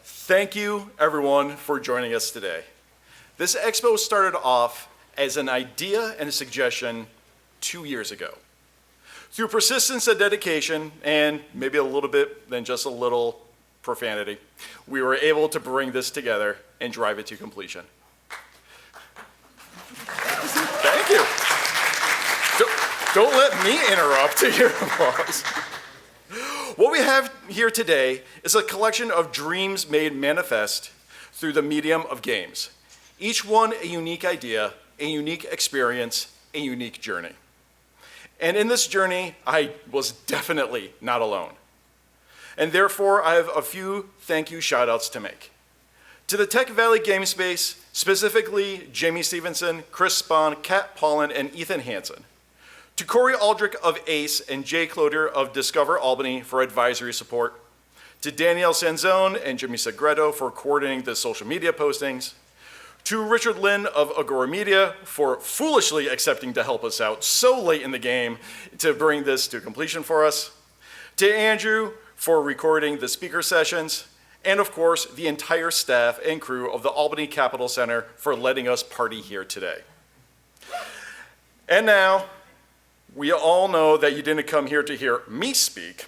Thank you, everyone, for joining us today. This expo started off as an idea and a suggestion 2 years ago. Through persistence and dedication, and maybe a little bit than just a little profanity, we were able to bring this together and drive it to completion. Thank you. Don't let me interrupt your applause. What we have here today is a collection of dreams made manifest through the medium of games. Each one a unique idea, a unique experience, a unique journey. And in this journey, I was definitely not alone. And therefore, I have a few thank you shout outs to make. To the Tech Valley game space, specifically Jamie Stevenson, Chris Spahn, Kat Paulin, and Ethan Hansen. To Corey Aldrich of ACE and Jay Cloder of Discover Albany for advisory support. To Danielle Sanzone and Jimmy Segredo for coordinating the social media postings. To Richard Lynn of Agora Media for foolishly accepting to help us out so late in the game to bring this to completion for us. To Andrew for recording the speaker sessions. And of course, the entire staff and crew of the Albany Capitol Center for letting us party here today. And now, we all know that you didn't come here to hear me speak,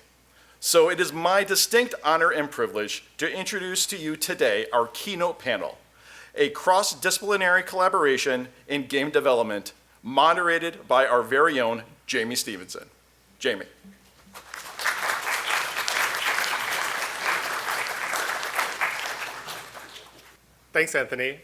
so it is my distinct honor and privilege to introduce to you today our keynote panel, a cross-disciplinary collaboration in game development moderated by our very own Jamie Stevenson. Jamie. Thanks, Anthony.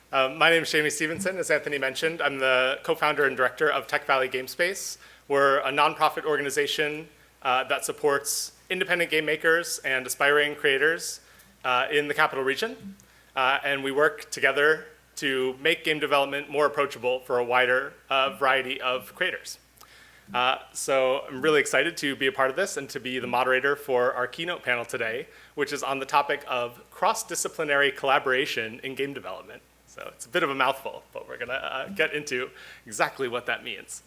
My name is Jamie Stevenson. As Anthony mentioned, I'm the co-founder and director of Tech Valley GameSpace. We're a nonprofit organization that supports independent game makers and aspiring creators in the Capital Region. And we work together to make game development more approachable for a wider variety of creators. So I'm really excited to be a part of this and to be the moderator for our keynote panel today, which is on the topic of cross-disciplinary collaboration in game development. So it's a bit of a mouthful, but we're gonna get into exactly what that means.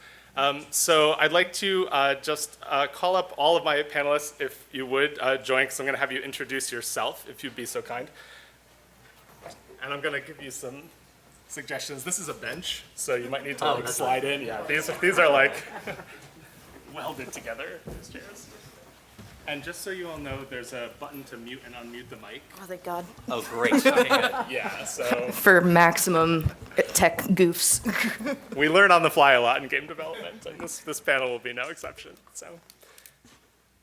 So I'd like to just call up all of my panelists, if you would join, because I'm gonna have you introduce yourself, if you'd be so kind. And I'm gonna give you some suggestions. This is a bench, so you might need to slide in. Yeah, these are like welded together, these chairs. And just so you all know, there's a button to mute and unmute the mic. Oh, thank God. Oh, great. Okay, good. Yeah, so For maximum tech goofs. we learn on the fly a lot in game development, and this panel will be no exception. So,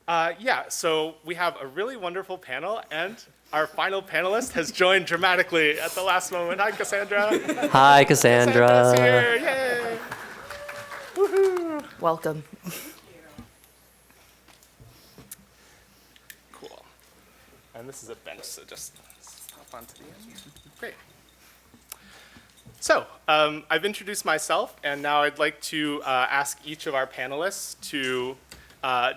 yeah, so we have a really wonderful panel, and our final panelist has joined dramatically at the last moment. Hi, Cassandra. Hi, Cassandra. Cassandra's here. Yay. Woohoo. Welcome. Cool. And this is a bench, so just hop onto the end. Great. So I've introduced myself, and now I'd like to ask each of our panelists to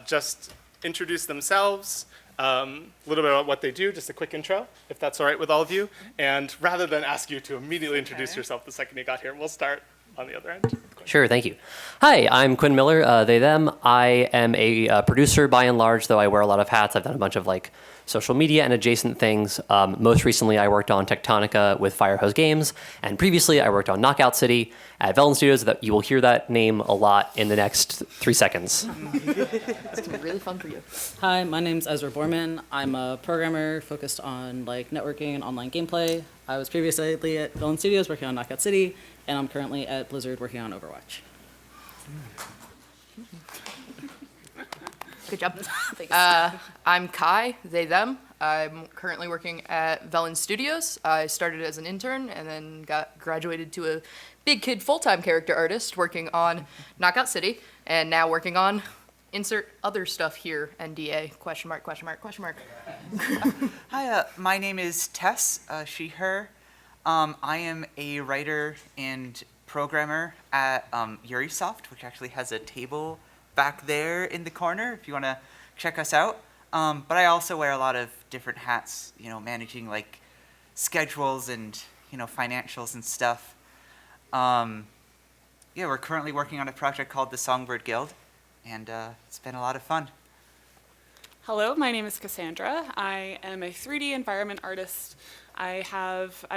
just introduce themselves, a little bit about what they do, just a quick intro, if that's all right with all of you. And rather than ask you to immediately introduce yourself the second you got here, we'll start on the other end. Sure, thank you. Hi, I'm Quinn Miller, they, them. I am a producer by and large, though I wear a lot of hats. I've done a bunch of like social media and adjacent things. Most recently, I worked on Tectonica with Firehose Games, and previously I worked on Knockout City at Velan Studios. That you will hear that name a lot in the next 3 seconds. It's gonna be really fun for you. Hi, my name's Ezra Borman. I'm a programmer focused on like networking and online gameplay. I was previously at Velan Studios working on Knockout City, and I'm currently at Blizzard working on Overwatch. Good job. I'm Kai, they, them. I'm currently working at Velan Studios. I started as an intern and then got graduated to a big kid full-time character artist working on Knockout City, and now working on insert other stuff here, NDA, question mark, question mark, question mark. Hi, my name is Tess, she, her. I am a writer and programmer at Yurisoft, which actually has a table back there in the corner if you want to check us out. But I also wear a lot of different hats, you know, managing like schedules and, you know, financials and stuff. Yeah, we're currently working on a project called the Songbird Guild, and it's been a lot of fun. Hello, my name is Cassandra. I am a 3D environment artist. I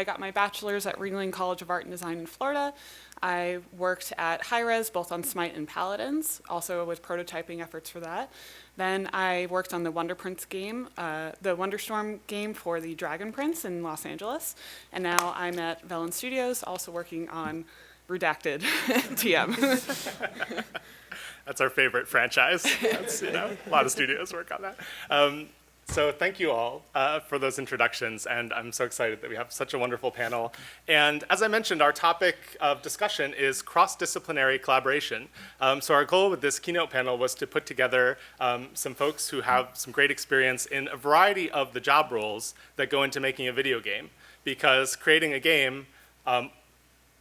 got my bachelor's at Ringling College of Art and Design in Florida. I worked at Hi-Res, both on Smite and Paladins, also with prototyping efforts for that. Then I worked on the Wonder Prince game, the Wonderstorm game for the Dragon Prince in Los Angeles. And now I'm at Velan Studios, also working on Redacted TM. That's our favorite franchise. That's, a lot of studios work on that. So thank you all for those introductions, and I'm so excited that we have such a wonderful panel. And as I mentioned, our topic of discussion is cross-disciplinary collaboration. So our goal with this keynote panel was to put together some folks who have some great experience in a variety of the job roles that go into making a video game. Because creating a game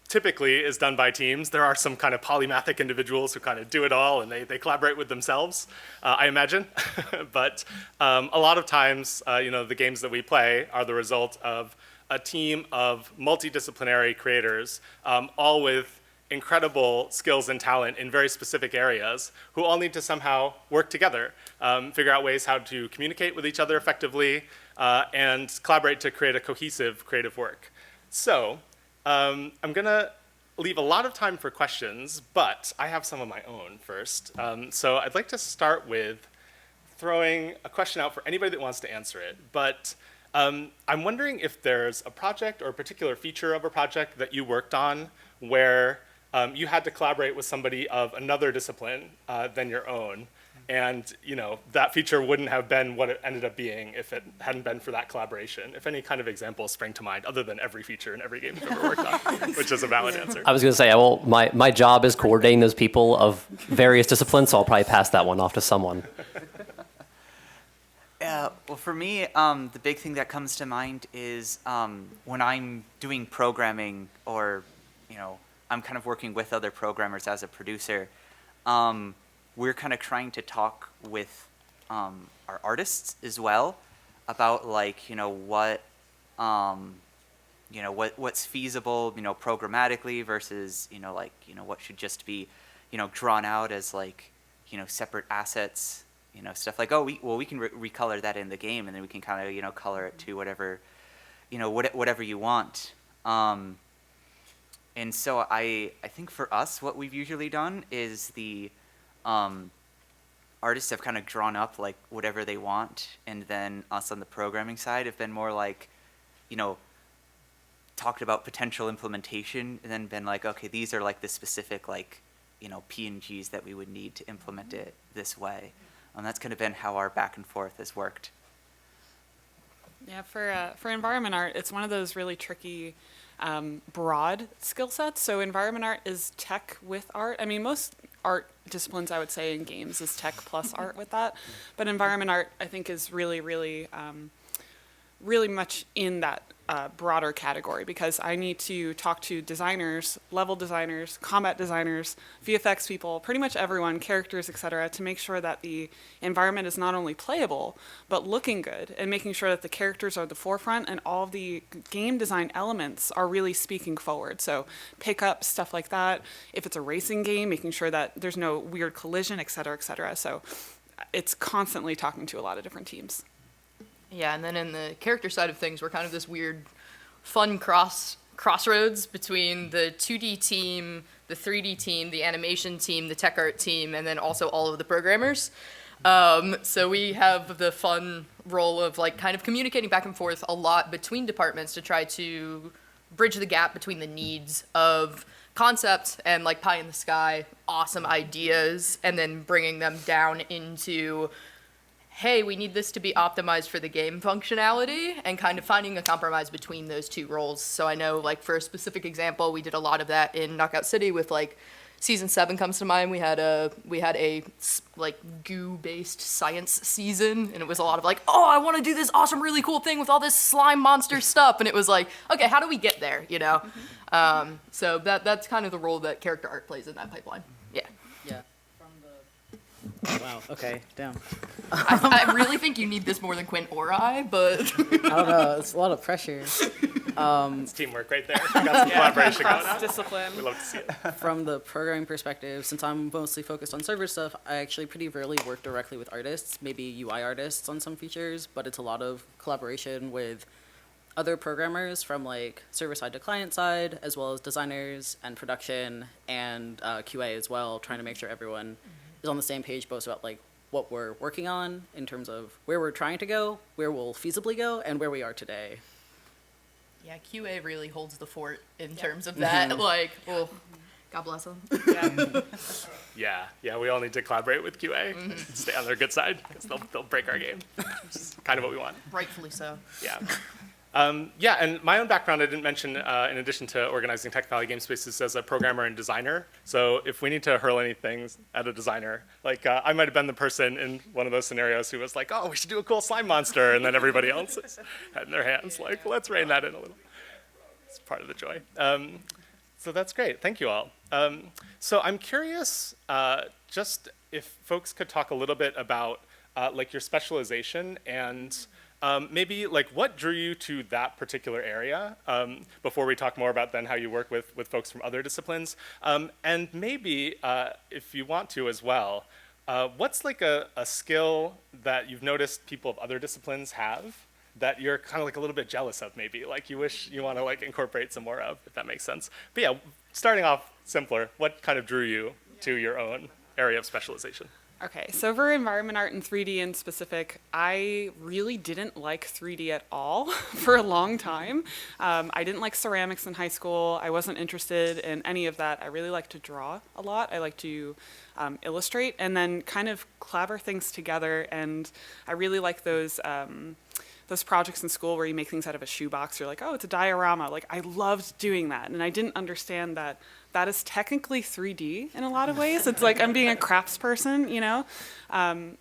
typically is done by teams. There are some kind of polymathic individuals who kind of do it all, and they collaborate with themselves, I imagine. But a lot of times, the games that we play are the result of a team of multidisciplinary creators, all with incredible skills and talent in very specific areas, who all need to somehow work together, figure out ways how to communicate with each other effectively, and collaborate to create a cohesive creative work. So, I'm going to leave a lot of time for questions, but I have some of my own first. So I'd like to start with throwing a question out for anybody that wants to answer it. But I'm wondering if there's a project or a particular feature of a project that you worked on where you had to collaborate with somebody of another discipline than your own. And that feature wouldn't have been what it ended up being if it hadn't been for that collaboration. If any kind of examples spring to mind, other than every feature in every game you've ever worked on, which is a valid answer. I was going to say, well, my job is coordinating those people of various disciplines, so I'll probably pass that one off to someone. Well, for me, the big thing that comes to mind is when I'm doing programming or, I'm kind of working with other programmers as a producer, we're kind of trying to talk with our artists as well about what's feasible, programmatically versus, what should just be, drawn out as separate assets, stuff like, we can recolor that in the game, and then we can kind of, color it to whatever, whatever you want. And so I think for us, what we've usually done is the artists have kind of drawn up whatever they want, and then us on the programming side have been more talked about potential implementation, and then been okay, these are the specific PNGs that we would need to implement it this way. And that's kind of been how our back and forth has worked. Yeah, for environment art, it's one of those really tricky broad skill sets. So environment art is tech with art. I mean, most art disciplines, I would say, in games is tech plus art with that. But environment art, I think, is really, really, really much in that broader category, because I need to talk to designers, level designers, combat designers, VFX people, pretty much everyone, characters, etc., to make sure that the environment is not only playable, but looking good, and making sure that the characters are at the forefront and all of the game design elements are really speaking forward. So pickup, stuff like that. If it's a racing game, making sure that there's no weird collision, etc., etc. So it's constantly talking to a lot of different teams. Yeah, and then in the character side of things, we're kind of this weird, fun crossroads between the 2D team, the 3D team, the animation team, the tech art team, and then also all of the programmers. So we have the fun role of kind of communicating back and forth a lot between departments to try to bridge the gap between the needs of concept and pie in the sky, awesome ideas, and then bringing them down into, hey, we need this to be optimized for the game functionality, and kind of finding a compromise between those two roles. So I know, for a specific example, we did a lot of that in Knockout City with, Season 7 comes to mind. We had a goo-based science season, and it was a lot of I want to do this awesome, really cool thing with all this slime monster stuff, and it was okay, how do we get there, So that's kind of the role that character art plays in that pipeline. Yeah. Yeah. Oh, wow. Okay. Damn. I really think you need this more than Quinn or I, but I don't know. It's a lot of pressure. It's teamwork right there. We got some collaboration going on. Discipline. We love to see it. From the programming perspective, since I'm mostly focused on server stuff, I actually pretty rarely work directly with artists, maybe UI artists on some features, but it's a lot of collaboration with other programmers from like server side to client side, as well as designers and production and QA as well, trying to make sure everyone is on the same page both about like what we're working on in terms of where we're trying to go, where we'll feasibly go, and where we are today. Yeah, QA really holds the fort in terms of that. Like, well, God bless them. Yeah, we all need to collaborate with QA. Stay on their good side, because they'll break our game. Which is kind of what we want. Rightfully so. Yeah. And my own background I didn't mention, in addition to organizing Tech Valley Game Spaces, as a programmer and designer. So if we need to hurl anything at a designer, like I might have been the person in one of those scenarios who was like, oh, we should do a cool slime monster, and then everybody else is had in their hands like, let's rein that in a little. It's part of the joy. So that's great. Thank you all. So I'm curious, just if folks could talk a little bit about like your specialization and maybe like what drew you to that particular area before we talk more about then how you work with folks from other disciplines. And maybe if you want to as well, what's like a skill that you've noticed people of other disciplines have that you're kind of like a little bit jealous of maybe, like you wish you want to like incorporate some more of, if that makes sense. But yeah, starting off simpler, what kind of drew you to your own area of specialization? Okay, so for environment art and 3D in specific, I really didn't like 3D at all for a long time. I didn't like ceramics in high school. I wasn't interested in any of that. I really like to draw a lot. I like to illustrate and then kind of clever things together. And I really like those projects in school where you make things out of a shoebox. You're like, oh, it's a diorama. Like, I loved doing that. And I didn't understand that that is technically 3D in a lot of ways. It's like I'm being a crafts person, you know?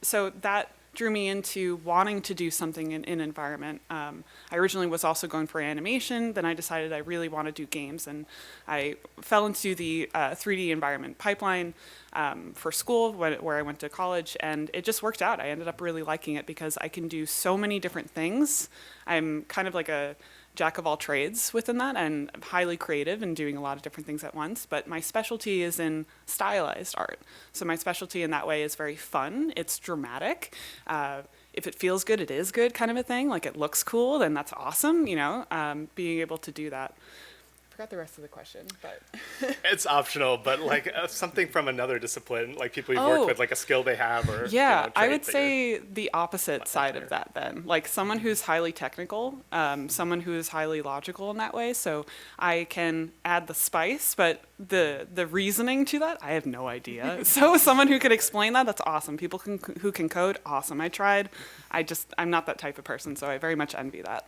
So that drew me into wanting to do something in environment. I originally was also going for animation. Then I decided I really want to do games. And I fell into the 3D environment pipeline for school where I went to college. And it just worked out. I ended up really liking it because I can do so many different things. I'm kind of like a jack of all trades within that, and I'm highly creative and doing a lot of different things at once, but my specialty is in stylized art. So my specialty in that way is very fun, it's dramatic. If it feels good, it is good kind of a thing, like it looks cool, then that's awesome, you know, being able to do that. I forgot the rest of the question, but. It's optional, but like something from another discipline, like people you've worked with, like a skill they have or yeah, trait I would that say the opposite side of that then. Like someone who's highly technical, someone who's highly logical in that way. So I can add the spice, but the reasoning to that, I have no idea. So someone who could explain that, that's awesome. People who can code, awesome. I tried. I'm not that type of person, so I very much envy that.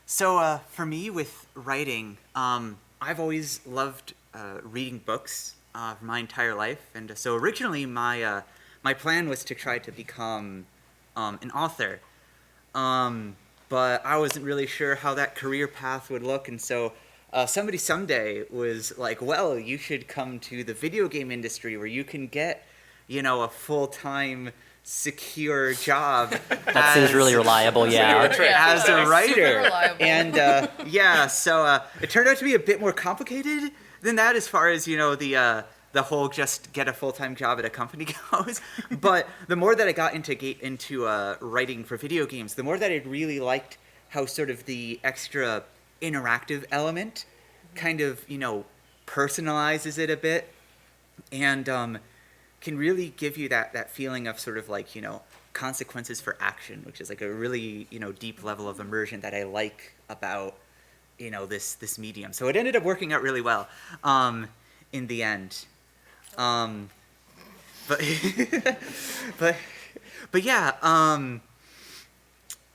So for me with writing, I've always loved reading books for my entire life, and so originally my plan was to try to become an author, but I wasn't really sure how that career path would look, and so somebody someday was like, well, you should come to the video game industry where you can get, you know, a full-time secure job. That seems really reliable, yeah. As a writer. Super reliable. And so it turned out to be a bit more complicated than that as far as, you know, the whole just get a full-time job at a company goes. But the more that I got into writing for video games, the more that I really liked how sort of the extra interactive element kind of, you know, personalizes it a bit. And can really give you that feeling of sort of like, you know, consequences for action, which is like a really, you know, deep level of immersion that I like about, you know, this medium. So it ended up working out really well in the end. But yeah,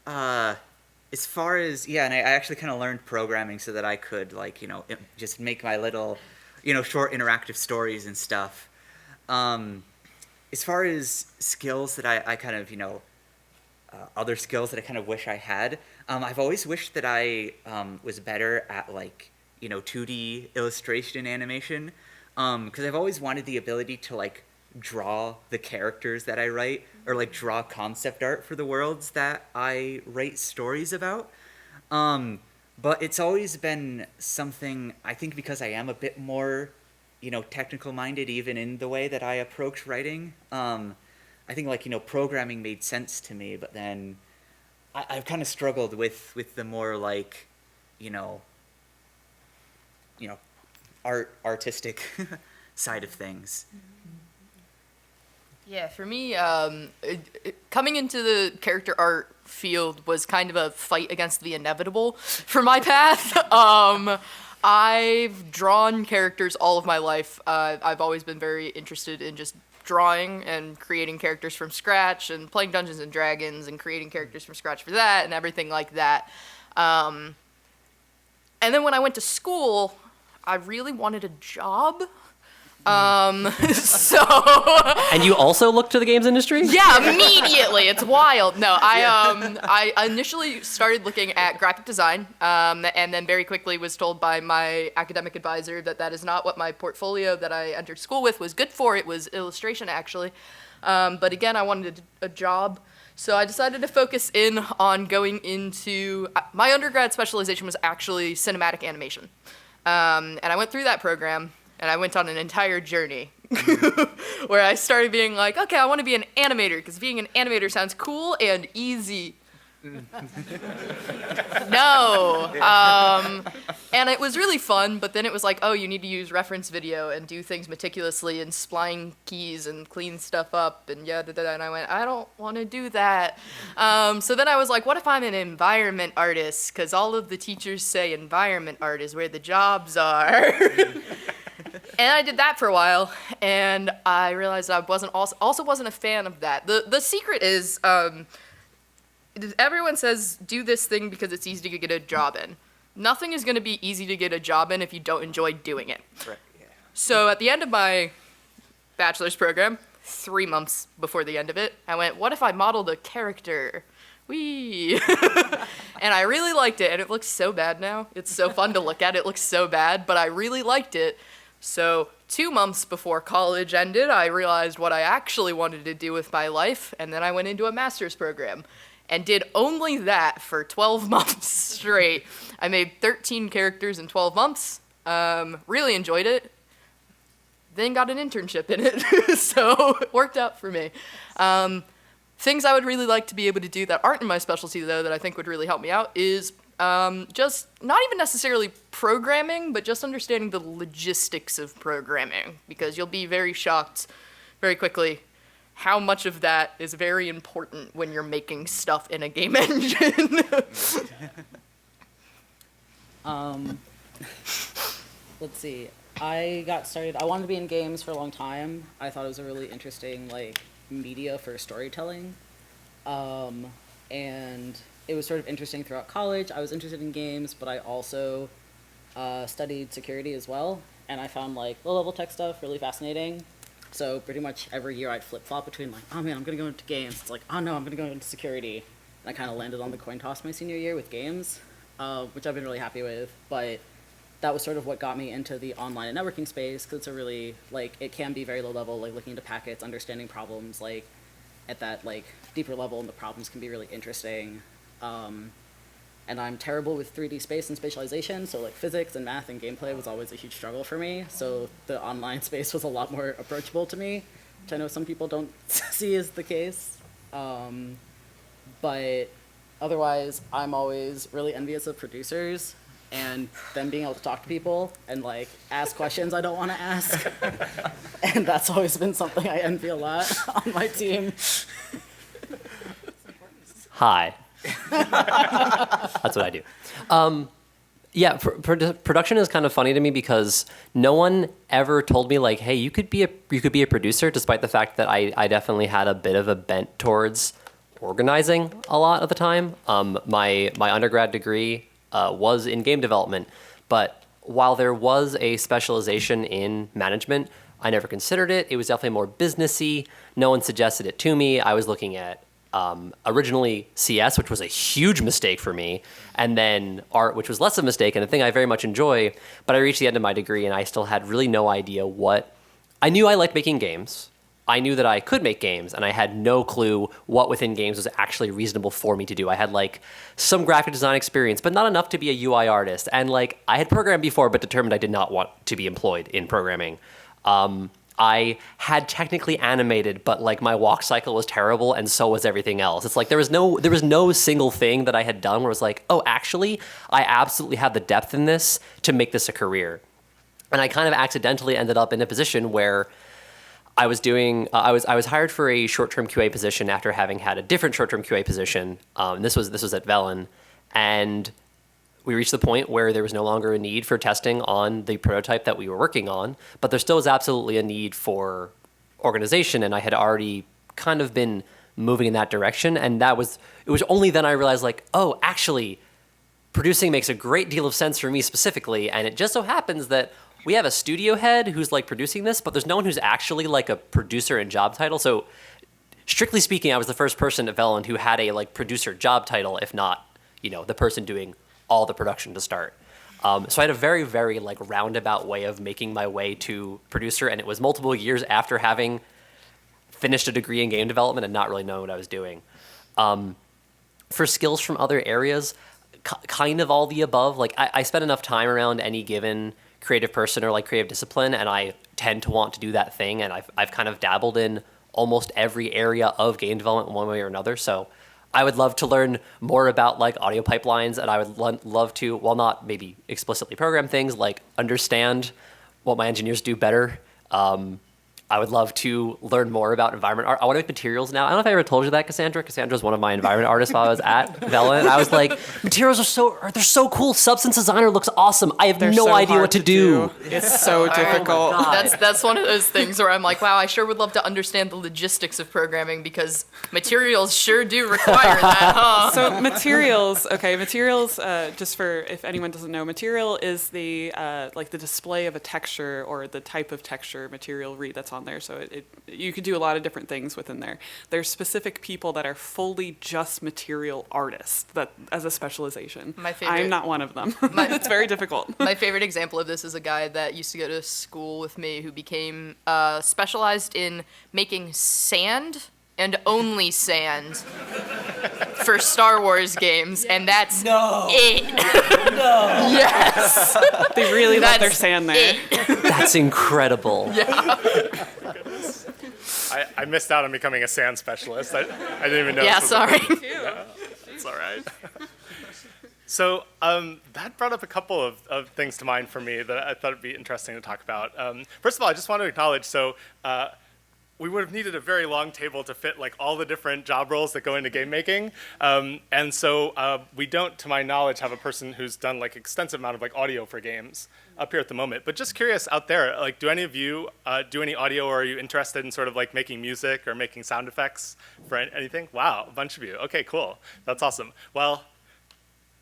as far as, yeah, and I actually kind of learned programming so that I could, like, you know, just make my little, you know, short interactive stories and stuff. As far as skills that I kind of, you know, other skills that I kind of wish I had, I've always wished that I was better at, like, you know, 2D illustration and animation, because I've always wanted the ability to, like, draw the characters that I write or like draw concept art for the worlds that I write stories about. But it's always been something, I think, because I am a bit more, technical minded even in the way that I approach writing. I think like, programming made sense to me, but then I've kind of struggled with the more like, artistic side of things. Yeah, for me, coming into the character art field was kind of a fight against the inevitable for my path. I've drawn characters all of my life. I've always been very interested in just drawing and creating characters from scratch and playing Dungeons and Dragons and creating characters from scratch for that and everything like that. And then when I went to school, I really wanted a job. So. And you also looked to the games industry? Yeah, immediately. It's wild. No, I initially started looking at graphic design, and then very quickly was told by my academic advisor that is not what my portfolio that I entered school with was good for. It was illustration, actually. But again, I wanted a job. So I decided to focus in on going into, my undergrad specialization was actually cinematic animation. And I went through that program, and I went on an entire journey where I started being like, okay, I want to be an animator, because being an animator sounds cool and easy. No. And it was really fun, but then it was like, oh, you need to use reference video and do things meticulously and spline keys and clean stuff up and and I went, I don't want to do that. So then I was like, what if I'm an environment artist? Because all of the teachers say environment art is where the jobs are. And I did that for a while, and I realized I wasn't wasn't a fan of that. The secret is, everyone says do this thing because it's easy to get a job in. Nothing is going to be easy to get a job in if you don't enjoy doing it. Right, yeah. So at the end of my bachelor's program, 3 months before the end of it, I went, what if I modeled a character? Whee! And I really liked it, and it looks so bad now. It's so fun to look at. It looks so bad, but I really liked it. So 2 months before college ended, I realized what I actually wanted to do with my life, and then I went into a master's program and did only that for 12 months straight. I made 13 characters in 12 months, really enjoyed it, then got an internship in it, so it worked out for me. Things I would really like to be able to do that aren't in my specialty, though, that I think would really help me out is just not even necessarily programming, but just understanding the logistics of programming, because you'll be very shocked very quickly how much of that is very important when you're making stuff in a game engine. Let's see. I got started, I wanted to be in games for a long time. I thought it was a really interesting, media for storytelling. And it was sort of interesting throughout college. I was interested in games, but I also studied security as well. And I found, low-level tech stuff really fascinating. So pretty much every year I'd flip-flop between, oh man, I'm going to go into games. It's like, oh no, I'm going to go into security. And I kind of landed on the coin toss my senior year with games, which I've been really happy with. But that was sort of what got me into the online and networking space, because it's a really, it can be very low level, looking into packets, understanding problems, at that, deeper level, and the problems can be really interesting. And I'm terrible with 3D space and spatialization, so physics and math and gameplay was always a huge struggle for me. So the online space was a lot more approachable to me, which I know some people don't see as the case. But otherwise, I'm always really envious of producers and them being able to talk to people and ask questions I don't want to ask. And that's always been something I envy a lot on my team. Hi. That's what I do. Production is kind of funny to me because no one ever told me hey, you could be a producer, despite the fact that I definitely had a bit of a bent towards organizing a lot of the time. My undergrad degree was in game development, but while there was a specialization in management, I never considered it. It was definitely more businessy. No one suggested it to me. I was looking at originally CS, which was a huge mistake for me, and then art, which was less of a mistake and a thing I very much enjoy. But I reached the end of my degree and I still had really no idea what. I knew I liked making games. I knew that I could make games, and I had no clue what within games was actually reasonable for me to do. I had like some graphic design experience, but not enough to be a UI artist. And like I had programmed before, but determined I did not want to be employed in programming. I had technically animated, but like my walk cycle was terrible, and so was everything else. It's like there was no single thing that I had done where it was like, oh, actually, I absolutely have the depth in this to make this a career. And I kind of accidentally ended up in a position where I was doing. I was hired for a short-term QA position after having had a different short-term QA position. This was at Velan, and we reached the point where there was no longer a need for testing on the prototype that we were working on, but there still was absolutely a need for organization, and I had already kind of been moving in that direction, and it was only then I realized, like, oh, actually, producing makes a great deal of sense for me specifically, and it just so happens that we have a studio head who's, like, producing this, but there's no one who's actually, like, a producer and job title, so strictly speaking, I was the first person at Velan who had a, like, producer job title, if not, the person doing all the production to start. So I had a very, very like roundabout way of making my way to producer, and it was multiple years after having finished a degree in game development and not really knowing what I was doing. For skills from other areas, kind of all the above. Like I spent enough time around any given creative person or like creative discipline, and I tend to want to do that thing, and I've kind of dabbled in almost every area of game development one way or another. So I would love to learn more about like audio pipelines, and I would love to, while not maybe explicitly program things, like understand what my engineers do better. I would love to learn more about environment art. I want to make materials now. I don't know if I ever told you that, Cassandra. Cassandra's one of my environment artists while I was at Velan. I was like, materials they're so cool. Substance designer looks awesome. I have They're no so idea hard what to to do. It's so difficult. That's one of those things where I'm like, wow, I sure would love to understand the logistics of programming because materials sure do require that, huh? So materials, just for if anyone doesn't know, material is the like the display of a texture or the type of texture material read that's on there. So you could do a lot of different things within there. There's specific people that are fully just material artists that as a specialization. My favorite- I'm not one of them. It's very difficult. My favorite example of this is a guy that used to go to school with me who became specialized in making sand and only sand for Star Wars games, and that's it. No. Yes. They really let their That's sand there. That's incredible. I missed out on becoming a sand specialist. I didn't even know. Yeah, this was sorry. It's all right. So that brought up a couple of things to mind for me that I thought would be interesting to talk about. First of all, I just want to acknowledge, we would have needed a very long table to fit like all the different job roles that go into game making. And so we don't, to my knowledge, have a person who's done like extensive amount of like audio for games up here at the moment. But just curious out there, like do any of you do any audio, or are you interested in sort of like making music or making sound effects for anything? Wow, a bunch of you. Okay, cool. That's awesome. Well,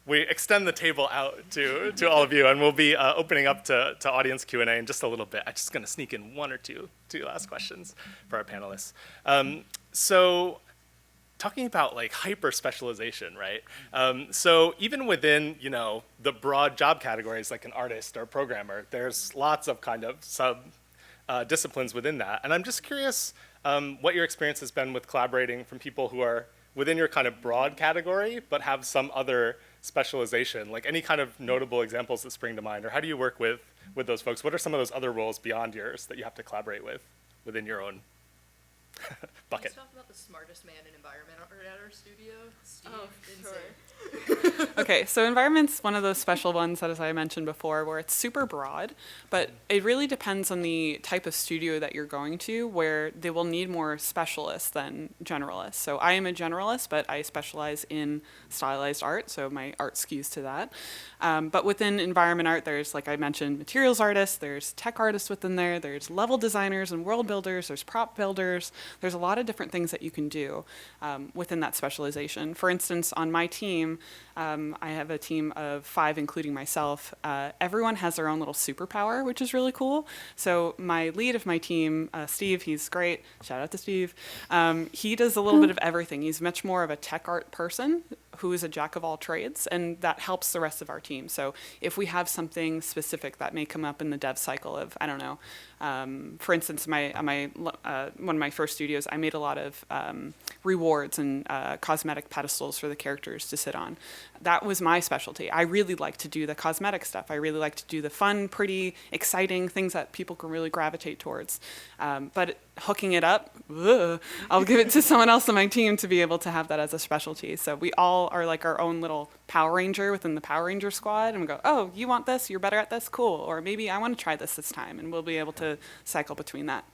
we extend the table out to all of you, and we'll be opening up to audience Q&A in just a little bit. I'm just going to sneak in one or two last questions for our panelists. So talking about like hyper specialization, right? So even within, the broad job categories like an artist or a programmer, there's lots of kind of sub disciplines within that. And I'm just curious what your experience has been with collaborating from people who are within your kind of broad category, but have some other specialization, like any kind of notable examples that spring to mind, or how do you work with those folks? What are some of those other roles beyond yours that you have to collaborate with within your own bucket? Let's talk about the smartest man in environment art at our studio, Steve. Sure. Okay, so environment's one of those special ones that, as I mentioned before, where it's super broad, but it really depends on the type of studio that you're going to, where they will need more specialists than generalists. So I am a generalist, but I specialize in stylized art, so my art skews to that. But within environment art, there's, like I mentioned, materials artists, there's tech artists within there, there's level designers and world builders, there's prop builders, there's a lot of different things that you can do within that specialization. For instance, on my team, I have a team of 5, including myself. Everyone has their own little superpower, which is really cool. So my lead of my team, Steve, he's great. Shout out to Steve. He does a little bit of everything. He's much more of a tech art person who is a jack of all trades, and that helps the rest of our team. So if we have something specific that may come up in the dev cycle of, I don't know, for instance, one of my first studios, I made a lot of rewards and cosmetic pedestals for the characters to sit on. That was my specialty. I really like to do the cosmetic stuff. I really like to do the fun, pretty, exciting things that people can really gravitate towards. But hooking it up, I'll give it to someone else on my team to be able to have that as a specialty. So we all are like our own little Power Ranger within the Power Ranger squad, and we go, oh, you want this? You're better at this? Cool. Or maybe I want to try this time, and we'll be able to cycle between that.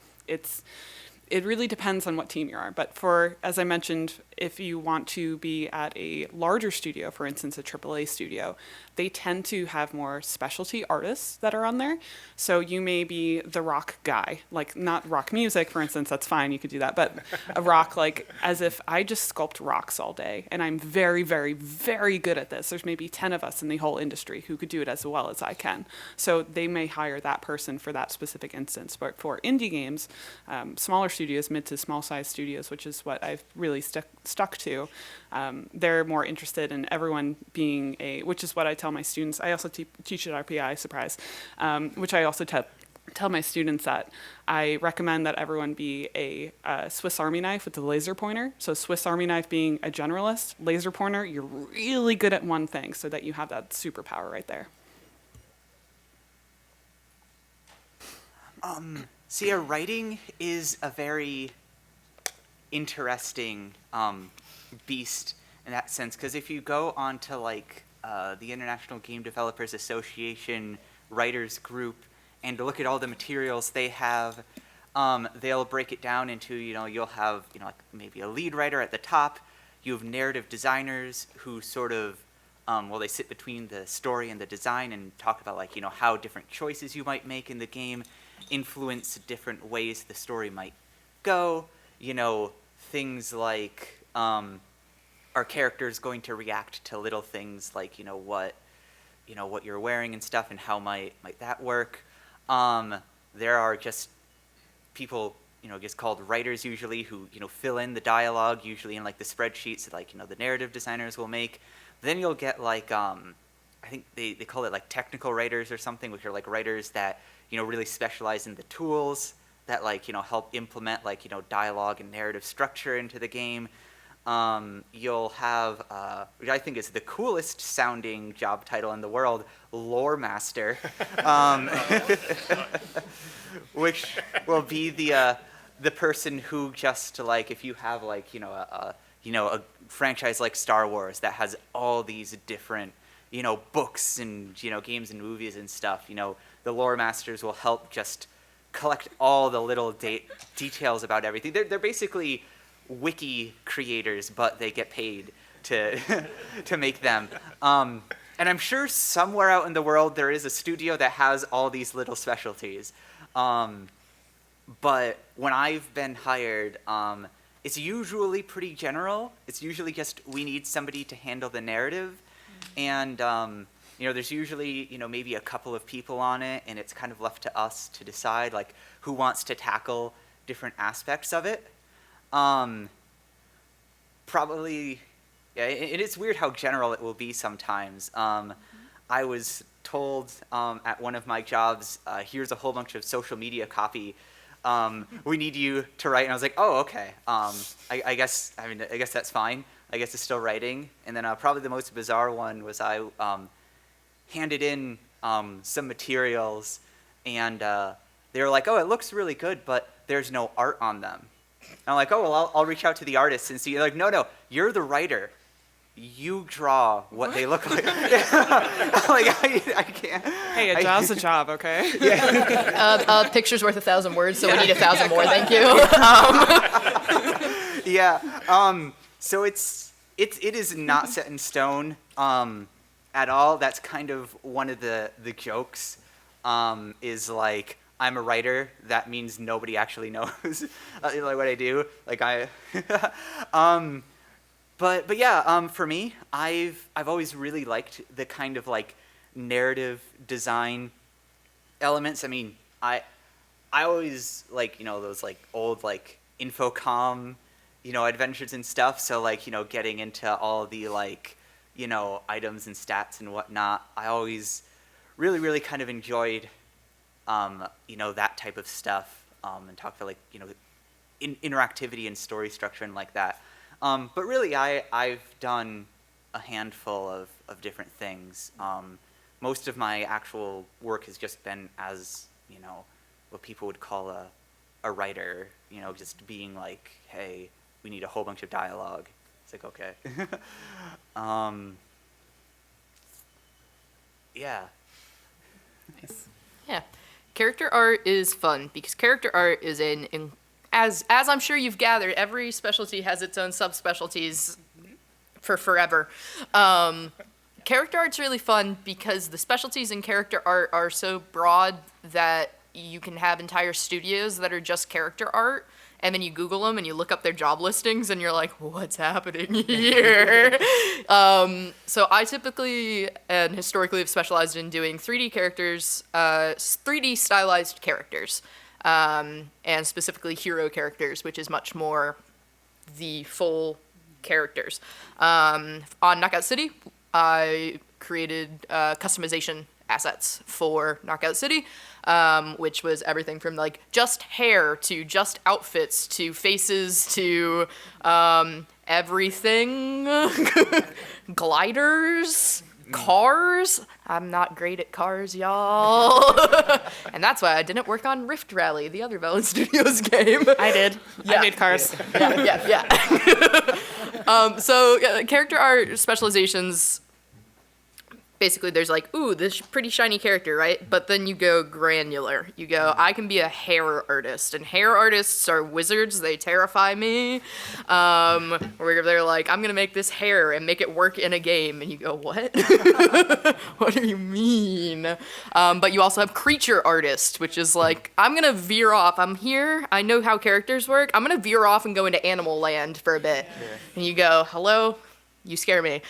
It really depends on what team you are. But as I mentioned, if you want to be at a larger studio, for instance, a AAA studio, they tend to have more specialty artists that are on there. So you may be the rock guy, like not rock music, for instance, that's fine, you could do that, but a rock, like as if I just sculpt rocks all day, and I'm very, very, very good at this. There's maybe 10 of us in the whole industry who could do it as well as I can. So they may hire that person for that specific instance. But for indie games, smaller studios, mid to small size studios, which is what I've really stuck to, they're more interested in everyone being which is what I tell my students. I also teach at RPI, surprise, which I also tell my students that I recommend that everyone be a Swiss Army knife with a laser pointer. So Swiss Army knife being a generalist, laser pointer, you're really good at one thing so that you have that superpower right there. See, writing is a very interesting beast in that sense, because if you go on to like the International Game Developers Association writers group and look at all the materials they have, they'll break it down into, you'll have, like maybe a lead writer at the top, you have narrative designers who sort of, they sit between the story and the design and talk about like, how different choices you might make in the game influence different ways the story might go, things like, are characters going to react to little things like, what you're wearing and stuff, and how might that work? There are just people, just called writers usually, who, fill in the dialogue, usually in like the spreadsheets that like, the narrative designers will make. Then you'll get like, I think they call it like technical writers or something, which are like writers that, really specialize in the tools that like, help implement like, dialogue and narrative structure into the game. You'll have, which I think is the coolest sounding job title in the world, lore master, which will be the person who just like, if you have like, a franchise like Star Wars that has all these different, books and, games and movies and stuff, the lore masters will help just collect all the little details about everything. They're basically wiki creators, but they get paid to to make them. And I'm sure somewhere out in the world there is a studio that has all these little specialties. But when I've been hired, it's usually pretty general. It's usually just, we need somebody to handle the narrative. And there's usually, maybe a couple of people on it, and it's kind of left to us to decide like who wants to tackle different aspects of it. Probably, yeah, it is weird how general it will be sometimes. I was told at one of my jobs, here's a whole bunch of social media copy. We need you to write. And I was like, oh, okay. I guess that's fine. I guess it's still writing. And then probably the most bizarre one was I handed in some materials, and they were like, oh, it looks really good, but there's no art on them. And I'm like, oh, well, I'll reach out to the artists and see. They're like, no, you're the writer. You draw what they look like. Like, I can't. Hey, a job's a job, okay? A picture's worth 1,000 words, so we need 1,000 more, thank you. Yeah. So it is not set in stone at all. That's kind of one of the jokes, is like, I'm a writer. That means nobody actually knows like what I do. Like but yeah, for me, I've always really liked the kind of like narrative design elements. I mean, I always like, those like old like Infocom adventures and stuff. So like, getting into all the like, items and stats and whatnot, I always really, really kind of enjoyed, that type of stuff, and talk about like, interactivity and story structure and like that. But really, I've done a handful of different things. Most of my actual work has just been as, what people would call a writer, just being like, hey, we need a whole bunch of dialogue. It's like, okay. Yeah. Yeah. Character art is fun because character art is as I'm sure you've gathered, every specialty has its own subspecialties for forever. Character art's really fun because the specialties in character art are so broad that you can have entire studios that are just character art, and then you Google them and you look up their job listings and you're like, what's happening here? So I typically and historically have specialized in doing 3D characters, 3D stylized characters, and specifically hero characters, which is much more the full characters. On Knockout City, I created customization assets for Knockout City, which was everything from like just hair to just outfits to faces to everything, gliders, cars. I'm not great at cars, y'all. And that's why I didn't work on Rift Rally, the other Velan Studios game. I did. Yeah. I made cars. Yeah. Character art specializations, basically there's like, ooh, this pretty shiny character, right? But then you go granular. You go, I can be a hair artist, and hair artists are wizards. They terrify me. Where they're like, I'm gonna make this hair and make it work in a game, and you go, what? What do you mean? But you also have creature artist, which is like, I'm gonna veer off. I'm here. I know how characters work. I'm gonna veer off and go into animal land for a bit. Yeah. And you go, hello? You scare me.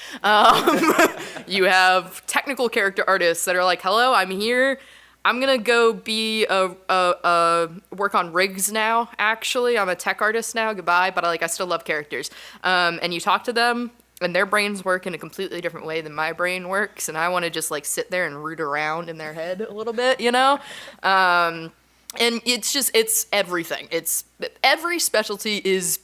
You have technical character artists that are like, hello, I'm here. I'm gonna go be work on rigs now, actually. I'm a tech artist now, goodbye, but I still love characters. And you talk to them, and their brains work in a completely different way than my brain works, and I wanna just sit there and root around in their head a little bit, And it's everything. Every specialty is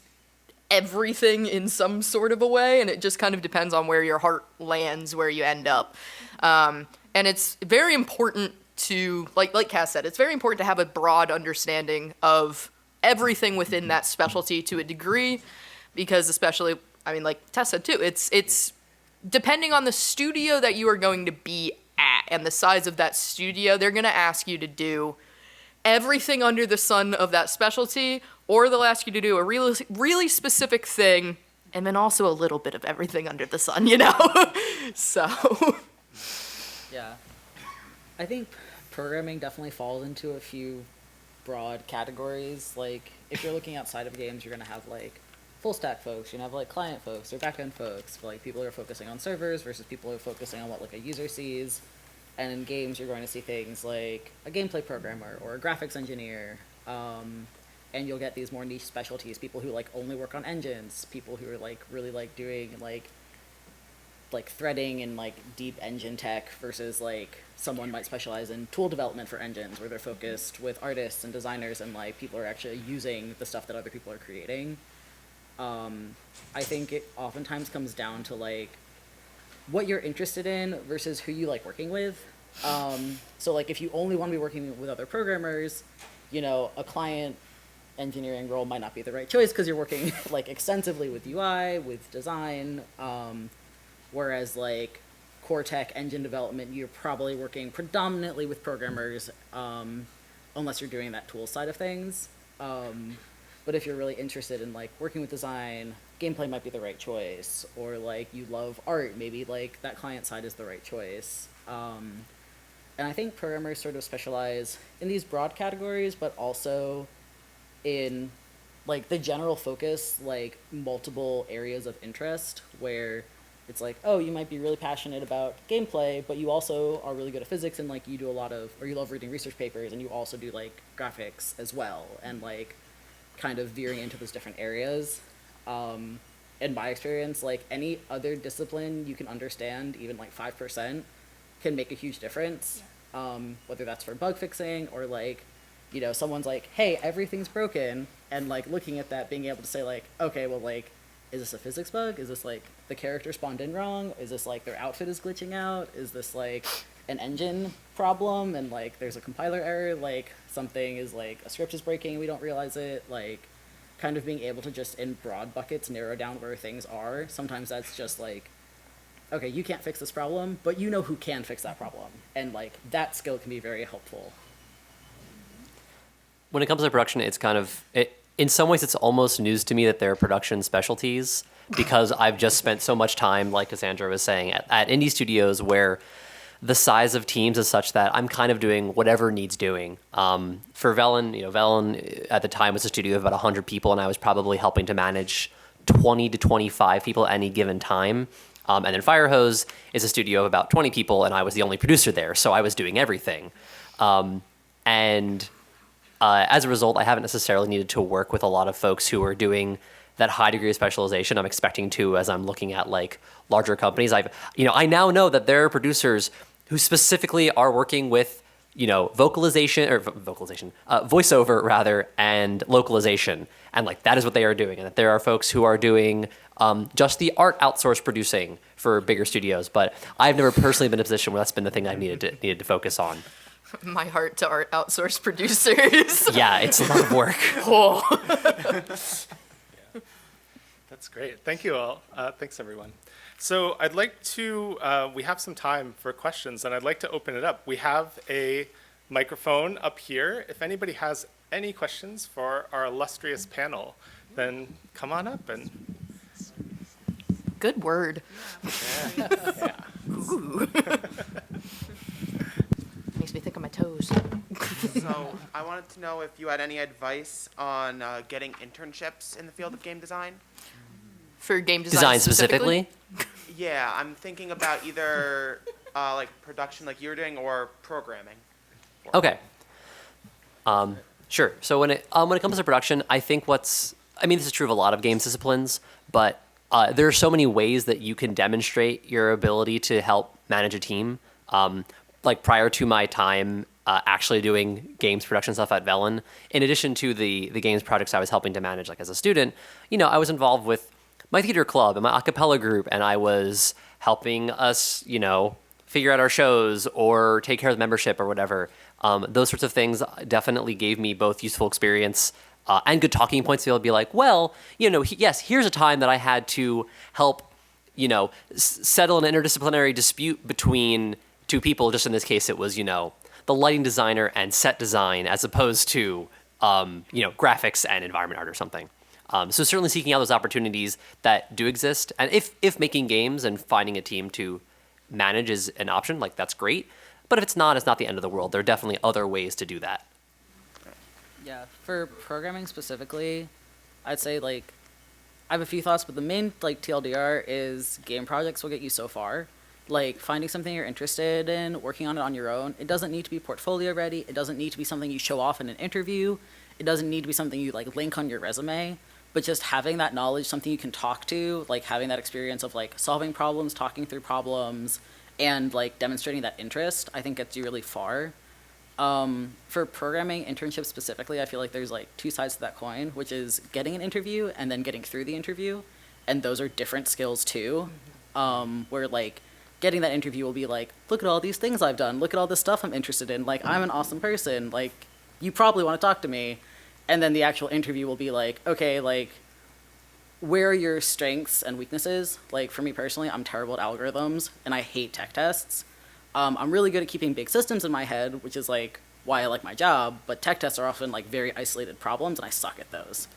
everything in some sort of a way, and it just kind of depends on where your heart lands, where you end up. And it's very important to, like Cass said, it's very important to have a broad understanding of everything within that specialty to a degree, because especially, like Tess said too, it's depending on the studio that you are going to be at and the size of that studio, they're going to ask you to do everything under the sun of that specialty, or they'll ask you to do a really, really specific thing, and then also a little bit of everything under the sun, So. Yeah. I think programming definitely falls into a few broad categories. Like, if you're looking outside of games, you're going to have, full stack folks, you're going to have, client folks or back-end folks, people who are focusing on servers versus people who are focusing on what, a user sees. And in games, you're going to see things like a gameplay programmer or a graphics engineer, and you'll get these more niche specialties, people who only work on engines, people who are really doing threading and deep engine tech versus someone might specialize in tool development for engines, where they're focused with artists and designers and people are actually using the stuff that other people are creating. I think it oftentimes comes down to what you're interested in versus who you like working with. So if you only want to be working with other programmers, a client engineering role might not be the right choice because you're working extensively with UI, with design, whereas core tech engine development, you're probably working predominantly with programmers, unless you're doing that tool side of things. But if you're really interested in working with design, gameplay might be the right choice, or you love art, maybe that client side is the right choice. And I think programmers sort of specialize in these broad categories, but also in the general focus, multiple areas of interest, where it's oh, you might be really passionate about gameplay, but you also are really good at physics, and you do a lot of, or you love reading research papers, and you also do graphics as well, and kind of veering into those different areas. In my experience, like any other discipline you can understand, even like 5%, can make a huge difference. Whether that's for bug fixing or like, you know, someone's like, hey, everything's broken, and like looking at that, being able to say like, okay, well, like, is this a physics bug? Is this like the character spawned in wrong? Is this like their outfit is glitching out? Is this like an engine problem and like there's a compiler error? Like something is like a script is breaking and we don't realize it? Like kind of being able to just in broad buckets narrow down where things are. Sometimes that's just like, okay, you can't fix this problem, but you know who can fix that problem. And like that skill can be very helpful. When it comes to production, it's kind of, in some ways, it's almost news to me that there are production specialties, because I've just spent so much time, like Cassandra was saying, at indie studios where the size of teams is such that I'm kind of doing whatever needs doing. For Velan, Velan at the time was a studio of about 100 people, and I was probably helping to manage 20 to 25 people at any given time. And then Firehose is a studio of about 20 people, and I was the only producer there, so I was doing everything. As a result, I haven't necessarily needed to work with a lot of folks who are doing that high degree of specialization I'm expecting to as I'm looking at like larger companies. I now know that there are producers who specifically are working with, voiceover rather, and localization. And like that is what they are doing. And that there are folks who are doing just the art outsource producing for bigger studios. But I've never personally been in a position where that's been the thing I've needed to focus on. My heart to art outsource producers. Yeah, it's a lot of work. Oh. That's great. Thank you all. Thanks, everyone. So I'd like to, we have some time for questions, and I'd like to open it up. We have a microphone up here. If anybody has any questions for our illustrious panel, then come on up and... Good word. Yeah. Ooh. Makes me think of my toes. So I wanted to know if you had any advice on getting internships in the field of game design. For game design specifically? Yeah, I'm thinking about either like production like you're doing or programming. Okay. Sure. So when it comes to production, I think this is true of a lot of games disciplines, but there are so many ways that you can demonstrate your ability to help manage a team. Like prior to my time actually doing games production stuff at Velan, in addition to the games projects I was helping to manage like as a student, I was involved with my theater club and my a cappella group, and I was helping us, figure out our shows or take care of the membership or whatever. Those sorts of things definitely gave me both useful experience and good talking points to be able to be like, well, yes, here's a time that I had to help, settle an interdisciplinary dispute between two people. Just in this case, it was, the lighting designer and set design as opposed to, graphics and environment art or something. So certainly seeking out those opportunities that do exist. And if making games and finding a team to manage is an option, like that's great. But if it's not the end of the world. There are definitely other ways to do that. Yeah, for programming specifically, I'd say like, I have a few thoughts, but the main like TLDR is game projects will get you so far. Like finding something you're interested in, working on it on your own. It doesn't need to be portfolio ready. It doesn't need to be something you show off in an interview. It doesn't need to be something you like link on your resume, but just having that knowledge, something you can talk to, like having that experience of like solving problems, talking through problems, and like demonstrating that interest, I think gets you really far. For programming internships specifically, I feel like there's like two sides to that coin, which is getting an interview and then getting through the interview. And those are different skills too, where like, getting that interview will be like, look at all these things I've done. Look at all this stuff I'm interested in. Like, I'm an awesome person. Like, you probably want to talk to me. And then the actual interview will be like, okay, like, where are your strengths and weaknesses? Like, for me personally, I'm terrible at algorithms, and I hate tech tests. I'm really good at keeping big systems in my head, which is, like, why I like my job. But tech tests are often, like, very isolated problems, and I suck at those.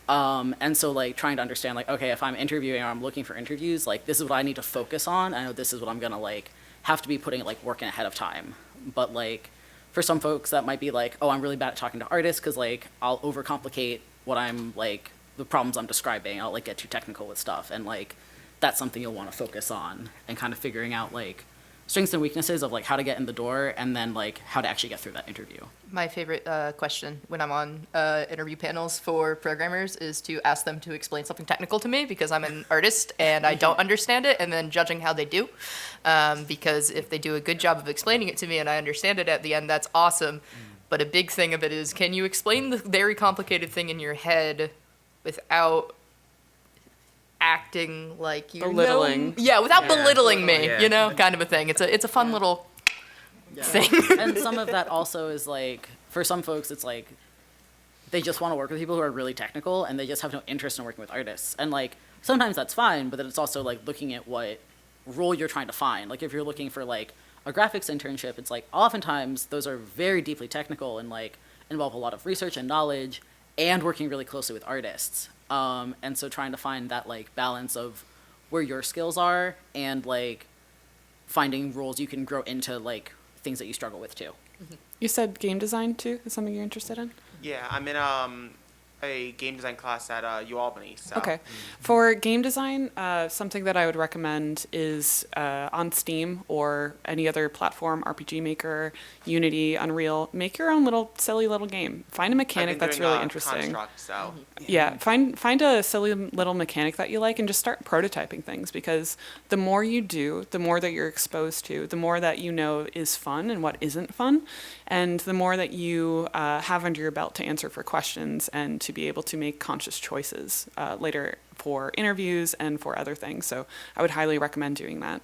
And so like trying to understand like, okay, if I'm interviewing or I'm looking for interviews, like this is what I need to focus on. I know this is what I'm gonna like have to be putting like work in ahead of time. But like for some folks that might be like, oh, I'm really bad at talking to artists because like I'll overcomplicate what I'm like the problems I'm describing. I'll like get too technical with stuff, and like that's something you'll want to focus on and kind of figuring out like strengths and weaknesses of like how to get in the door and then like how to actually get through that interview. My favorite question when I'm on interview panels for programmers is to ask them to explain something technical to me because I'm an artist and I don't understand it, and then judging how they do. Because if they do a good job of explaining it to me and I understand it at the end, that's awesome. But a big thing of it is, can you explain the very complicated thing in your head without acting like you Belittling. without belittling me, Yeah. kind of a thing. It's a fun little thing. And some of that also is like, for some folks, it's like they just want to work with people who are really technical and they just have no interest in working with artists. And like sometimes that's fine, but then it's also like looking at what role you're trying to find. Like if you're looking for like a graphics internship, it's like oftentimes those are very deeply technical and like involve a lot of research and knowledge and working really closely with artists. And so trying to find that like balance of where your skills are and like finding roles you can grow into like things that you struggle with too. You said game design too is something you're interested in? Yeah, I'm in a game design class at UAlbany. So. Okay. For game design, something that I would recommend is on Steam or any other platform, RPG Maker, Unity, Unreal, make your own little silly little game. Find a mechanic I've been that's doing, really interesting. Construct, so. Yeah, find a silly little mechanic that you like and just start prototyping things, because the more you do, the more that you're exposed to, the more that you know is fun and what isn't fun, and the more that you have under your belt to answer for questions and to be able to make conscious choices later for interviews and for other things. So I would highly recommend doing that.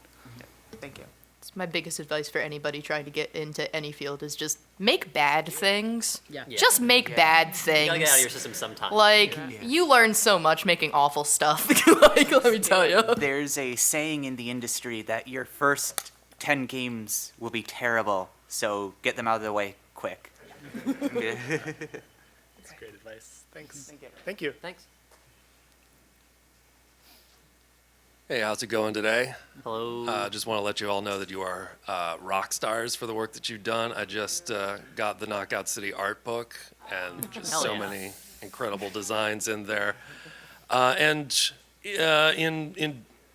Thank you. It's my biggest advice for anybody trying to get into any field is just make bad things. Yeah. Just make bad You things. gotta get out of your system sometime. Like, you learn so much making awful stuff. Like, let me tell you. There's a saying in the industry that your first 10 games will be terrible, so get them out of the way quick. That's great advice. Thanks. Thank you. Thanks. Hey, how's it going today? Hello. Just want to let you all know that you are rock stars for the work that you've done. I just got the Knockout City art book, and just Hell so yeah. many incredible designs in there. In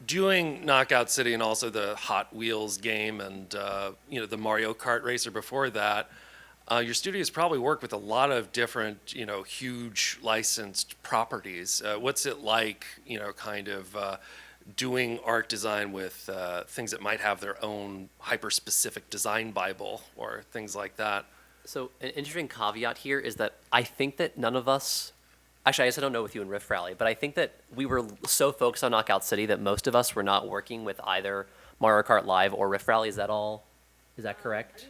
doing Knockout City and also the Hot Wheels game and the Mario Kart racer before that, your studio's probably worked with a lot of different huge licensed properties. What's it like, kind of doing art design with things that might have their own hyper-specific design Bible or things like that? So an interesting caveat here is that I think that none of us, actually I guess I don't know with you in Rift Rally, but I think that we were so focused on Knockout City that most of us were not working with either Mario Kart Live or Rift Rally. Is that all? Is that correct?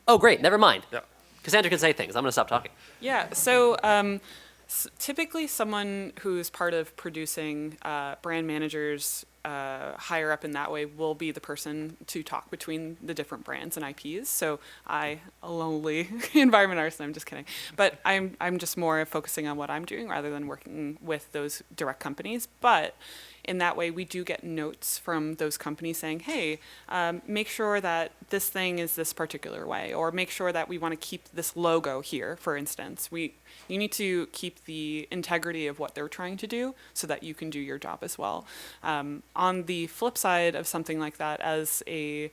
Oh, great. Never mind. Yeah. Cassandra can say things. I'm going to stop talking. Yeah, so typically someone who's part of producing brand managers higher up in that way will be the person to talk between the different brands and IPs. So I, a lonely environment artist, I'm just kidding. But I'm just more focusing on what I'm doing rather than working with those direct companies. But in that way, we do get notes from those companies saying, hey, make sure that this thing is this particular way, or make sure that we want to keep this logo here, for instance. You need to keep the integrity of what they're trying to do so that you can do your job as well. On the flip side of something like that, as a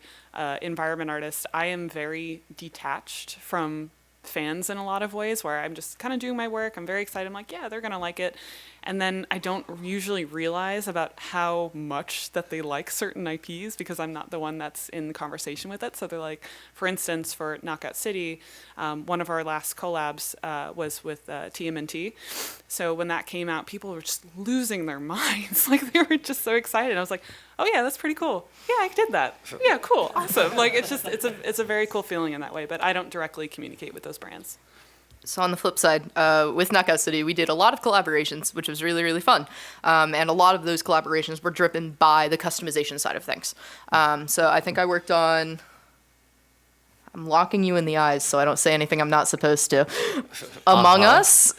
environment artist, I am very detached from fans in a lot of ways, where I'm just kind of doing my work. I'm very excited. I'm like, yeah, they're going to like it. And then I don't usually realize about how much that they like certain IPs because I'm not the one that's in the conversation with it. So they're like, for instance, for Knockout City, one of our last collabs was with TMNT. So when that came out, people were just losing their minds. Like they were just so excited. I was like, oh yeah, that's pretty cool. Yeah, I did that. Yeah, cool, awesome. Like it's a very cool feeling in that way. But I don't directly communicate with those brands. So on the flip side, with Knockout City, we did a lot of collaborations, which was really, really fun. And a lot of those collaborations were driven by the customization side of things. So I think I worked on, I'm locking you in the eyes so I don't say anything I'm not supposed to. Among Us.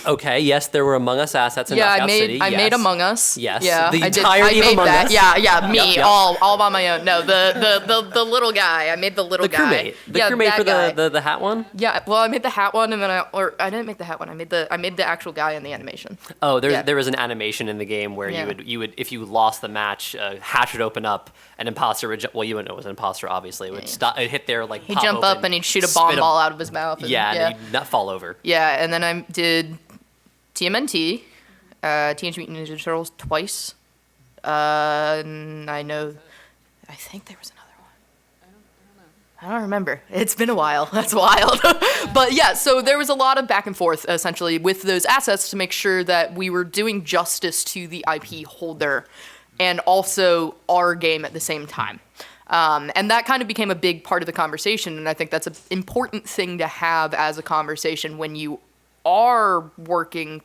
Okay, yes, there were Among Us assets in Yeah, Knockout City. I yes. made Among Us. Yes, Yeah, the I did. entirety I of made Among that. Us. Yeah, me, Yep. all by my own. No, the little guy. I made the little The guy. crewmate. The yeah, crewmate that for guy. the hat one? Yeah, well, I made the hat one, and then I didn't make the hat one. I made the actual guy in the animation. Oh, Yeah. there was an animation in the game where Yeah. you would if you lost the match, hatch would open up, an imposter would well, you wouldn't know it was an imposter, obviously. It would stop, it'd hit there, like, He'd pop jump up open, and he'd shoot a spit bomb ball out of his mouth. And, Yeah, and he'd not fall over. Yeah, and then I did TMNT, Teenage Mutant Ninja Turtles twice. And I think there was another one. I don't remember. It's been a while. That's wild. But yeah, so there was a lot of back and forth, essentially, with those assets to make sure that we were doing justice to the IP holder and also our game at the same time. And that kind of became a big part of the conversation, and I think that's an important thing to have as a conversation when you are working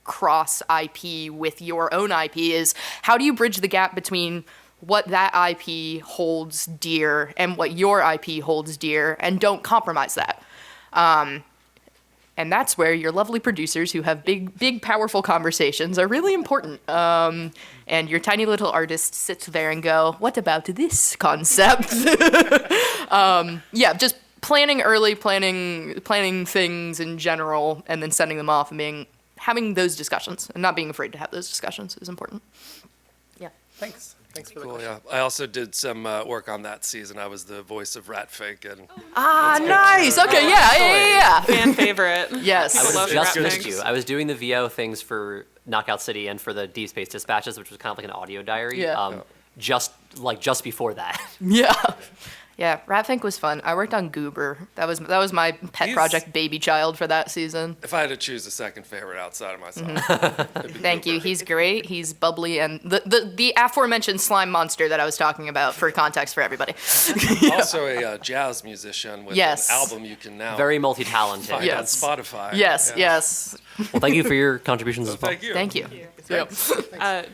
cross IP with your own IP, is how do you bridge the gap between what that IP holds dear and what your IP holds dear, and don't compromise that. And that's where your lovely producers who have big, powerful conversations are really important. And your tiny little artist sits there and go, what about this concept? Yeah, just planning early, planning things in general, and then sending them off and having those discussions and not being afraid to have those discussions is important. Yeah. Thanks for the Cool, question. yeah. I also did some work on that season. I was the voice of Ratfink, and Nice. Okay, yeah. Fan favorite. Yes. I People would love have just Rat missed Finks. you. I was doing the VO things for Knockout City and for the Deep Space Dispatches, which was kind of like an audio diary. Yeah. Just before that. Yeah. Yeah, Ratfink was fun. I worked on Goober. That was my pet He's- project baby child for that season. if I had to choose a second favorite outside of myself, it'd be Thank you. Cooper. He's great. He's bubbly, and the aforementioned slime monster that I was talking about, for context for everybody. Also a jazz musician with Yes. an album you can now Very multi-talented. find Yes. on Spotify. Yes, Yeah. yes. Well, thank you for your contributions as well. Thank you. Thank you.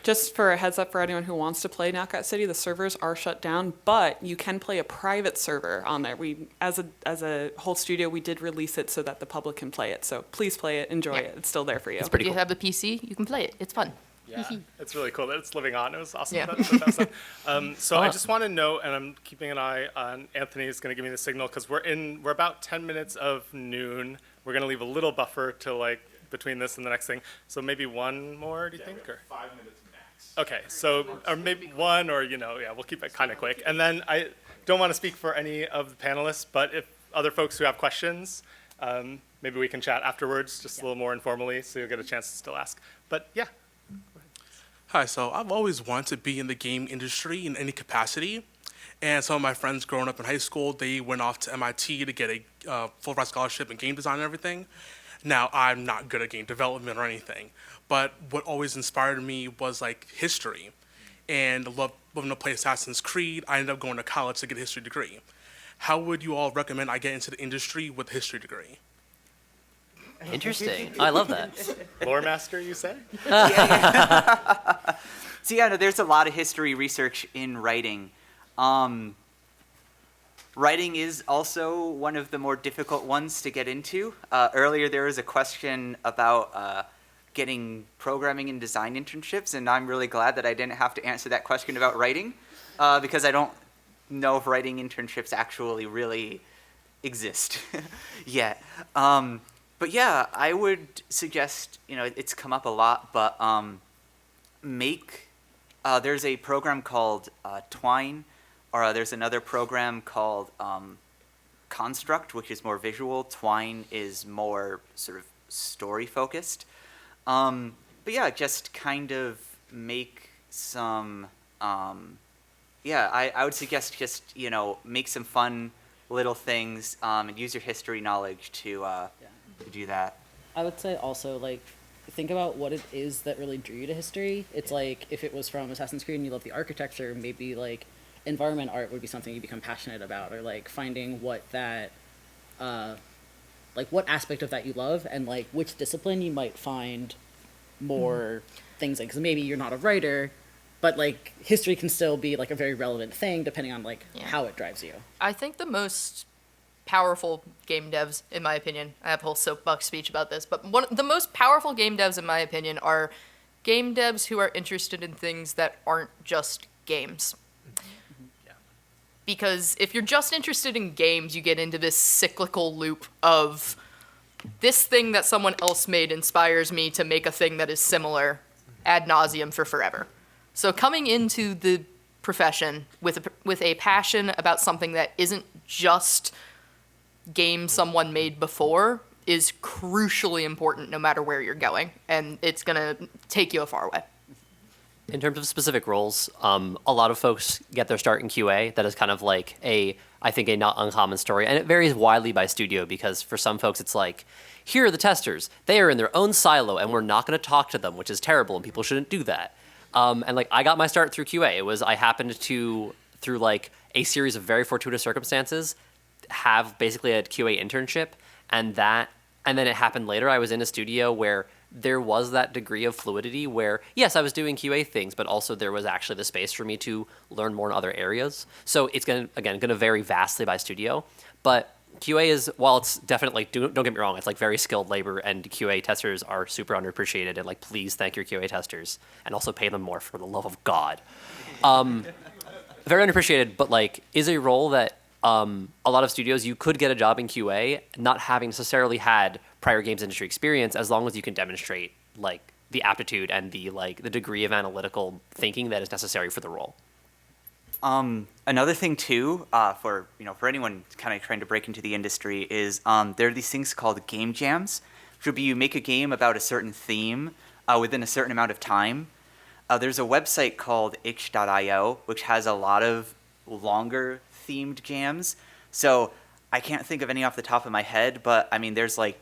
Just for a heads up for anyone who wants to play Knockout City, the servers are shut down, but you can play a private server on there. We, as a whole studio, we did release it so that the public can play it. So please play it, enjoy it. It's still there for you. If pretty you cool. have the PC, you can play it. It's fun. Yeah, it's really cool that it's living on. It was awesome. Yeah. That stuff. So I just want to know, and I'm keeping an eye on Anthony is going to give me the signal because we're about 10 minutes of noon. We're going to leave a little buffer to between this and the next thing. So maybe one more, do you think? Or 5 minutes max. okay, so or maybe one, or we'll keep it kind of quick. And then I don't want to speak for any of the panelists, but if other folks who have questions, maybe we can chat afterwards, just a little more informally, so you'll get a chance to still ask. But yeah. Hi, so I've always wanted to be in the game industry in any capacity. And some of my friends growing up in high school, they went off to MIT to get a full-ride scholarship in game design and everything. Now, I'm not good at game development or anything, but what always inspired me was history. And loving to play Assassin's Creed, I ended up going to college to get a history degree. How would you all recommend I get into the industry with a history degree? Interesting. I love that. Lore master, you say? So no, there's a lot of history research in writing. Writing is also one of the more difficult ones to get into. Earlier there was a question about getting programming and design internships, and I'm really glad that I didn't have to answer that question about writing, because I don't know if writing internships actually really exist yet. But yeah, I would suggest, it's come up a lot, but there's a program called Twine, or there's another program called Construct, which is more visual. Twine is more sort of story focused. But yeah, just kind of make some, I would suggest just, make some fun little things and use your history knowledge to do that. I would say also, think about what it is that really drew you to history. It's if it was from Assassin's Creed and you love the architecture, maybe environment art would be something you become passionate about, or finding what that, what aspect of that you love, and which discipline you might find more things in. Because maybe you're not a writer, but history can still be a very relevant thing depending on how it drives you. I think the most powerful game devs, in my opinion, I have a whole soapbox speech about this, but the most powerful game devs, in my opinion, are game devs who are interested in things that aren't just games. Because if you're just interested in games, you get into this cyclical loop of this thing that someone else made inspires me to make a thing that is similar ad nauseum for forever. So coming into the profession with a passion about something that isn't just game someone made before is crucially important no matter where you're going, and it's going to take you a far way. In terms of specific roles, a lot of folks get their start in QA. That is kind of like I think a not uncommon story. And it varies widely by studio because for some folks it's like, here are the testers. They are in their own silo and we're not going to talk to them, which is terrible and people shouldn't do that. And like I got my start through QA. I happened to, through like a series of very fortuitous circumstances, have basically a QA internship. And then it happened later. I was in a studio where there was that degree of fluidity where, yes, I was doing QA things, but also there was actually the space for me to learn more in other areas. So it's going to vary vastly by studio. But QA is, while it's definitely, don't get me wrong, it's like very skilled labor, and QA testers are super underappreciated, and like, please thank your QA testers and also pay them more for the love of God. Very underappreciated, but like is a role that a lot of studios, you could get a job in QA not having necessarily had prior games industry experience, as long as you can demonstrate like the aptitude and the degree of analytical thinking that is necessary for the role. Another thing too, for anyone kind of trying to break into the industry is there are these things called game jams, which would be you make a game about a certain theme within a certain amount of time. There's a website called itch.io, which has a lot of longer themed jams. So I can't think of any off the top of my head, but I mean, there's like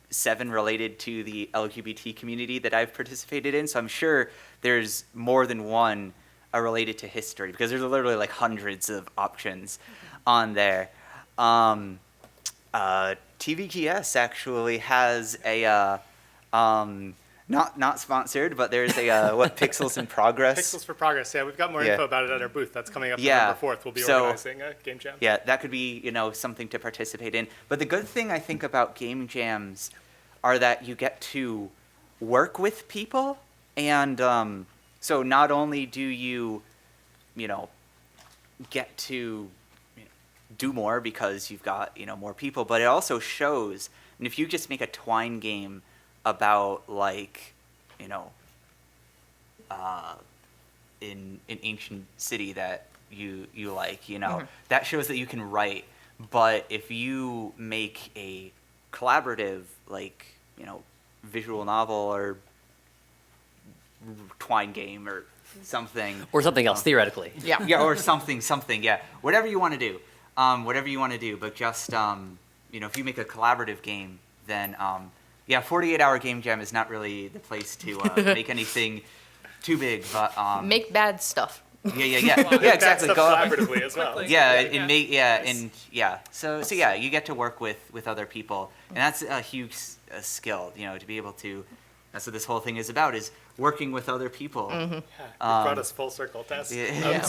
7 related to the LGBT community that I've participated in. So I'm sure there's more than one related to history, because there's literally like hundreds of options on there. TVGS actually has a not sponsored, but there's a Pixels in Progress. Pixels for Progress. Yeah, we've got more info about it at our booth. That's coming up November 4th. We'll be organizing a game jam. Yeah, that could be something to participate in. But the good thing I think about game jams are that you get to work with people, and so not only do you get to do more because you've got more people, but it also shows. And if you just make a Twine game about like in an ancient city that you like, that shows that you can write. But if you make a collaborative visual novel or Twine game or something, or something else theoretically, or something, whatever you want to do, but just if you make a collaborative game, then 48-hour game jam is not really the place to make anything too big, but make bad stuff. Exactly. Go collaboratively as well. So you get to work with other people, and that's a huge skill, to be able to. That's what this whole thing is about, is working with other people. Mm-hmm. You brought us full circle, Tess.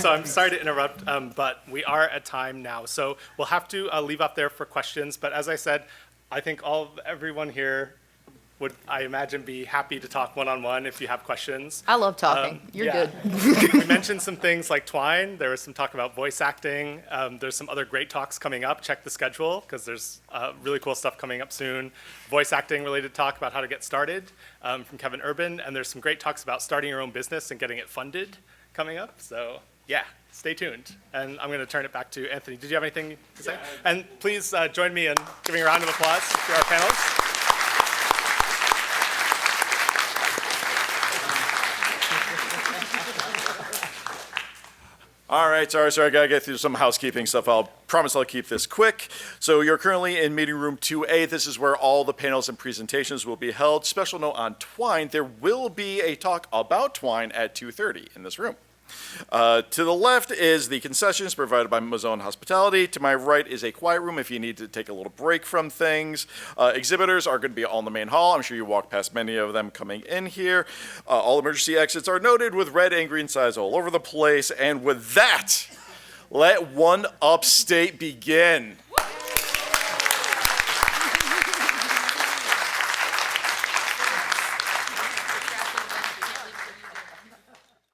So I'm sorry to interrupt, but we are at time now. So we'll have to leave up there for questions. But as I said, I think everyone here would, I imagine, be happy to talk one-on-one if you have questions. I love talking. You're good. We mentioned some things like Twine. There was some talk about voice acting. There's some other great talks coming up. Check the schedule, because there's really cool stuff coming up soon. Voice acting related talk about how to get started from Kevin Urban. And there's some great talks about starting your own business and getting it funded coming up. So stay tuned. And I'm going to turn it back to Anthony. Did you have anything to say? And please join me in giving a round of applause to our panelists. All right, sorry, I gotta get through some housekeeping stuff. I'll promise I'll keep this quick. So you're currently in meeting room 2A. This is where all the panels and presentations will be held. Special note on Twine, there will be a talk about Twine at 2:30 in this room. To the left is the concessions provided by Mazone Hospitality. To my right is a quiet room if you need to take a little break from things. Exhibitors are going to be all in the main hall. I'm sure you walked past many of them coming in here. All emergency exits are noted with red and green signs all over the place. And with that, let 1UpState begin.